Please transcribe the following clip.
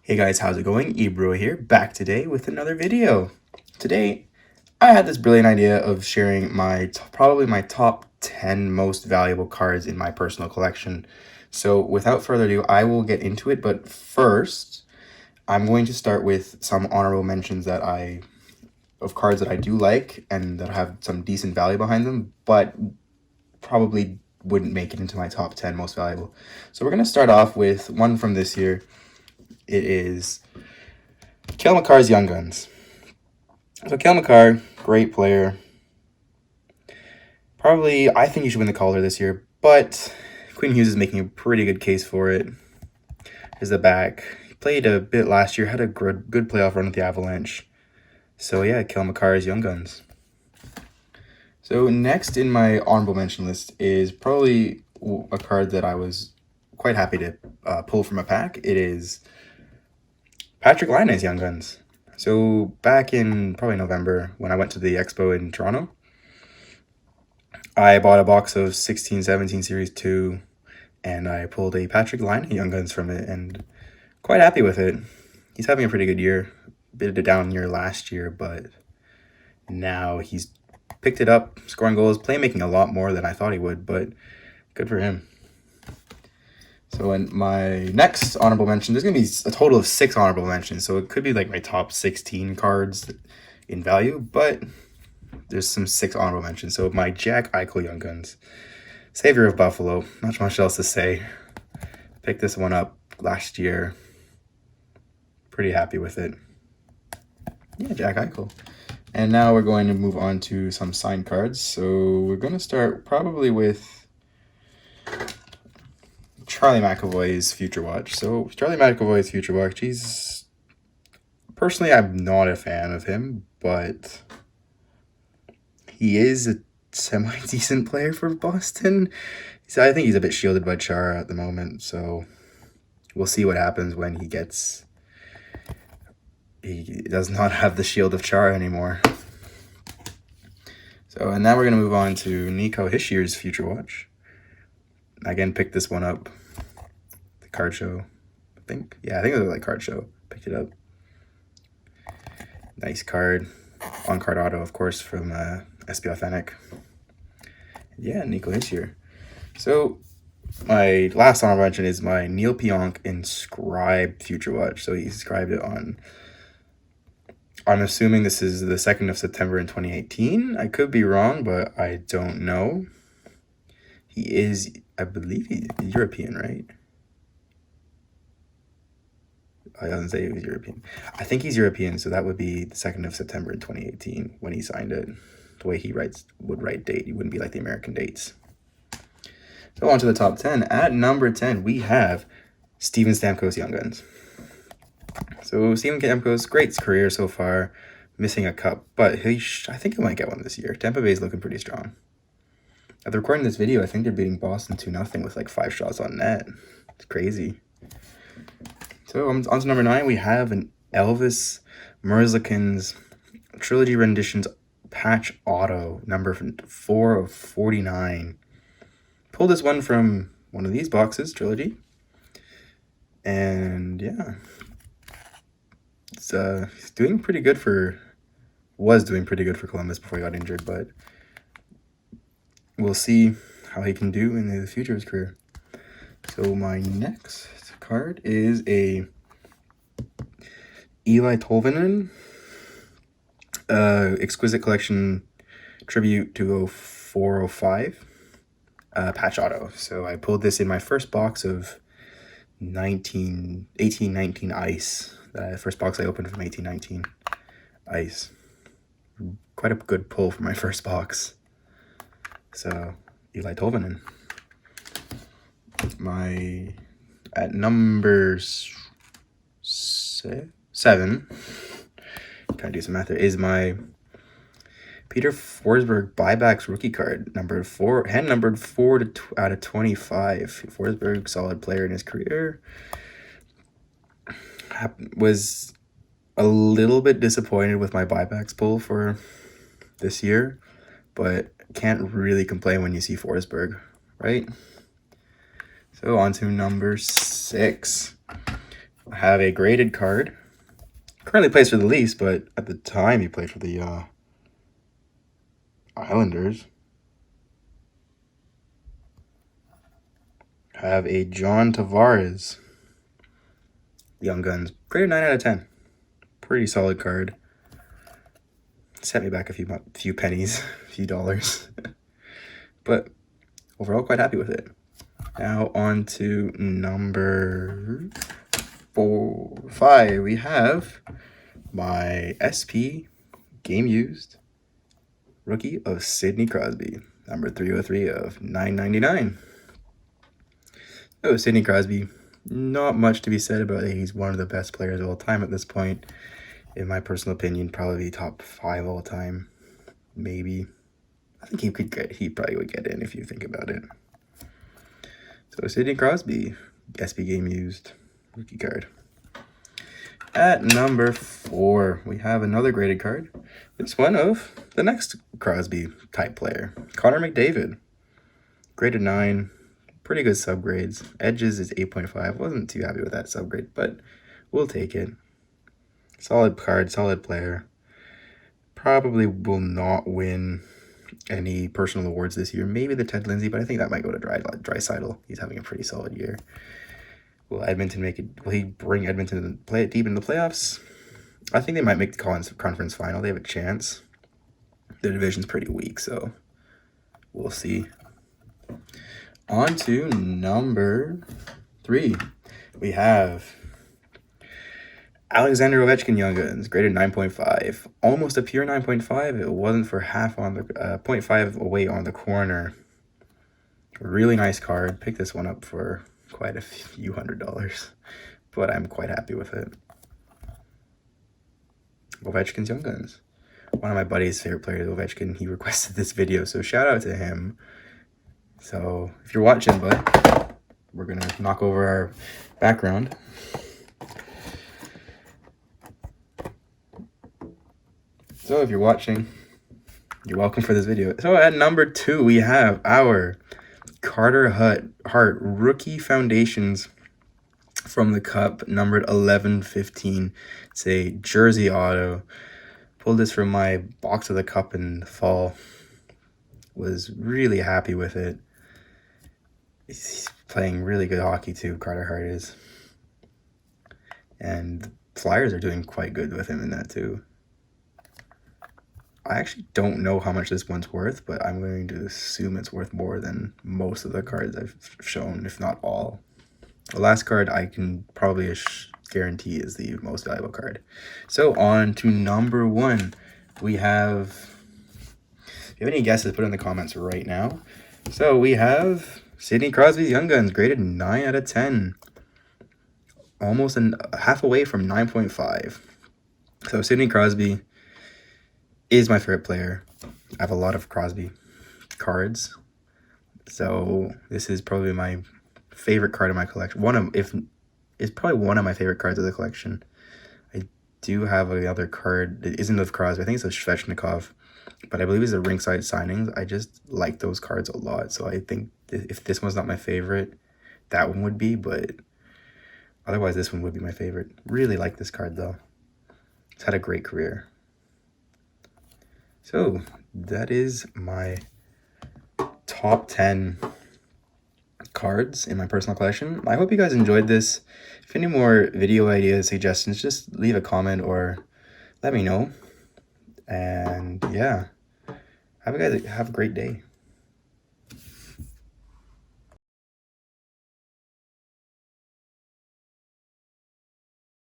Hey guys, how's it going? Ibro here, back today with another video. Today, I had this brilliant idea of sharing probably my top 10 most valuable cards in my personal collection. So without further ado, I will get into it, but first, I'm going to start with some honorable mentions of cards that I do like and that have some decent value behind them, but probably wouldn't make it into my top 10 most valuable. So we're going to start off with one from this year. It is Cale Makar's Young Guns. So Cale Makar, great player. Probably, I think he should win the Calder this year, but Quinn Hughes is making a pretty good case for it. Here's the back. He played a bit last year, had a good playoff run with the Avalanche. So yeah, Cale Makar's Young Guns. So next in my honorable mention list is probably a card that I was quite happy to pull from a pack. It is Patrick Laine's Young Guns. So back in probably November, when I went to the expo in Toronto, I bought a box of 16-17 Series 2, and I pulled a Patrick Laine Young Guns from it, and quite happy with it. He's having a pretty good year. Bit of a down year last year, but now he's picked it up, scoring goals, playmaking a lot more than I thought he would, but good for him. So in my next honorable mention, there's going to be a total of 6 honorable mentions, so it could be like my top 16 cards in value, but there's some 6 honorable mentions. So my Jack Eichel Young Guns, savior of Buffalo, not much else to say. Picked this one up last year. Pretty happy with it. Yeah, Jack Eichel. And now we're going to move on to some signed cards. So we're going to start probably with Charlie McAvoy's Future Watch. So Charlie McAvoy's Future Watch, personally, I'm not a fan of him, but he is a semi-decent player for Boston. So I think he's a bit shielded by Chara at the moment, so we'll see what happens when he does not have the shield of Chara anymore. So, and now we're going to move on to Nico Hischier's Future Watch. Again, picked this one up. The card show, I think. Yeah, I think it was like card show. Picked it up. Nice card. On-card auto, of course, from SB Authentic. Yeah, Nico Hischier. So, my last honorable mention is my Neil Pionk inscribed Future Watch. So he inscribed it on, I'm assuming this is the 2nd of September in 2018. I could be wrong, but I don't know. He is, I believe he's European, right? I doesn't say he was European. I think he's European, so that would be the 2nd of September in 2018 when he signed it. The way he would write date, he wouldn't be like the American dates. So on to the top 10. At number 10, we have Steven Stamkos Young Guns. So Steven Stamkos, great career so far, missing a cup, but I think he might get one this year. Tampa Bay is looking pretty strong. At the recording this video, I think they're beating Boston 2-0 with like 5 shots on net. It's crazy. So on to number 9, we have an Elvis Merzlikins Trilogy Renditions Patch Auto, number 4 of 49. Pulled this one from one of these boxes, Trilogy. And yeah, he's doing pretty good was doing pretty good for Columbus before he got injured, but we'll see how he can do in the future of his career. So my next card is a Eli Tolvanen Exquisite Collection Tribute to 0405 patch auto. So I pulled this in my first box of 18-19 ice. The first box I opened from 18-19 ice. Quite a good pull for my first box. So Eli Tolvanen. At number 7, trying to do some math there, is my Peter Forsberg buybacks rookie card, numbered 4 out of 25. Forsberg, solid player in his career. Was a little bit disappointed with my buybacks pull for this year, but can't really complain when you see Forsberg, right? So on to number 6. I have a graded card. Currently plays for the Leafs, but at the time he played for the Islanders. I have a John Tavares. Young Guns. Graded 9 out of 10. Pretty solid card. Set me back a few pennies, a few dollars. But overall, quite happy with it. Now on to number 5. We have my SP Game Used rookie of Sidney Crosby, number 303 of 999. Oh, Sidney Crosby, not much to be said about it. He's one of the best players of all time at this point. In my personal opinion, probably top 5 all time, maybe. I think he probably would get in if you think about it. So Sidney Crosby, SP Game Used rookie card. At number 4, we have another graded card. This one of the next Crosby type player, Connor McDavid. Graded 9, pretty good subgrades. Edges is 8.5. Wasn't too happy with that subgrade, but we'll take it. Solid card, solid player. Probably will not win any personal awards this year. Maybe the Ted Lindsay, but I think that might go to Draisaitl. He's having a pretty solid year. Will Edmonton make it? Will he bring Edmonton to play it deep in the playoffs? I think they might make the conference final. They have a chance. Their division's pretty weak, so we'll see. On to number 3. We have Alexander Ovechkin Young Guns, graded 9.5. Almost a pure 9.5. It wasn't for half on the 0.5 away on the corner. Really nice card. Picked this one up for quite a few $100s, but I'm quite happy with it. Ovechkin's Young Guns. One of my buddy's favorite players, Ovechkin, he requested this video, so shout out to him. So if you're watching, bud, we're gonna knock over our background. So if you're watching, you're welcome for this video. So at number 2, we have our Carter Hart Rookie Foundations from the Cup, numbered 11/15. It's a jersey auto. Pulled this from my box of the Cup in the fall. Was really happy with it. He's playing really good hockey too, Carter Hart is. And the Flyers are doing quite good with him in that too. I actually don't know how much this one's worth, but I'm going to assume it's worth more than most of the cards I've shown, if not all. The last card I can probably guarantee is the most valuable card. So on to number 1. We have... If you have any guesses, put it in the comments right now. So we have Sidney Crosby's Young Guns, graded 9 out of 10. Almost half away from 9.5. So Sidney Crosby is my favorite player. I have a lot of Crosby cards. So this is probably my favorite card in my collection. It's probably one of my favorite cards of the collection. I do have another card that isn't of Crosby. I think it's a Svechnikov, but I believe it's a Rinkside Signings. I just like those cards a lot. So I think if this one's not my favorite, that one would be, but otherwise this one would be my favorite. Really like this card though. It's had a great career. So that is my top 10 cards in my personal collection. I hope you guys enjoyed this. If any more video ideas, suggestions, just leave a comment or let me know. And yeah, have a great day.